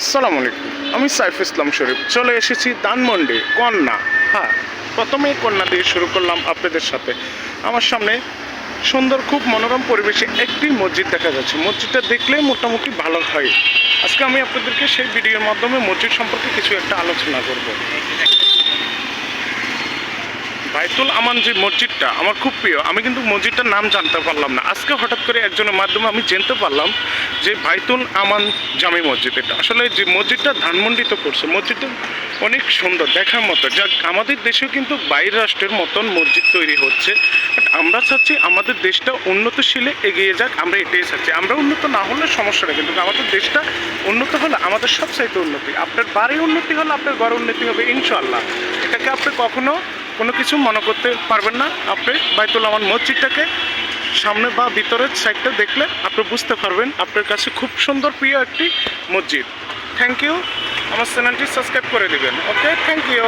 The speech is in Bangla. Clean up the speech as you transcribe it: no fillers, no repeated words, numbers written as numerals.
আসসালামু আলাইকুম। আমি সাইফ ইসলাম শরীফ চলে এসেছি ধানমন্ডি কন্যা। হ্যাঁ, প্রথমেই কন্যা দিয়ে শুরু করলাম আপনাদের সাথে। আমার সামনে সুন্দর খুব মনোরম পরিবেশে একটি মসজিদ দেখা যাচ্ছে। মসজিদটা দেখলে মোটামুটি ভালো হয়। আজকে আমি আপনাদেরকে সেই ভিডিওর মাধ্যমে মসজিদ সম্পর্কে কিছু একটা আলোচনা করব। বাইতুল আমান যে মসজিদটা আমার খুব প্রিয়। আমি কিন্তু মসজিদটার নাম জানতে পারলাম না, আজকে হঠাৎ করে একজনের মাধ্যমে আমি জানতে পারলাম যে বাইতুল আমান জামি মসজিদ। এটা আসলে যে মসজিদটা ধানমন্ডিতে করছে, মসজিদটা অনেক সুন্দর দেখার মতো। যা আমাদের দেশেও কিন্তু বাইরের রাষ্ট্রের মতন মসজিদ তৈরি হচ্ছে, বাট আমরা চাচ্ছি আমাদের দেশটা উন্নতশীলে এগিয়ে যাক। আমরা এটাই চাচ্ছি। আমরা উন্নত না হলে সমস্যা নেই, কিন্তু আমাদের দেশটা উন্নত হলে আমাদের সবচাইতে উন্নতি। আপনার বাড়ি উন্নতি হলে আপনার ঘর উন্নতি হবে ইনশাআল্লাহ। এটাকে আপনি কখনো কোনো কিছু মনে করতে পারবেন না। আপনি বাইতুল আমান মসজিদটাকে সামনে বা ভিতরের সাইডটা দেখলে আপনি বুঝতে পারবেন আপনার কাছে খুব সুন্দর প্রিয় একটি মসজিদ। Thank you. আমার চ্যানেলটি সাবস্ক্রাইব করে দেবেন। Okay, thank you.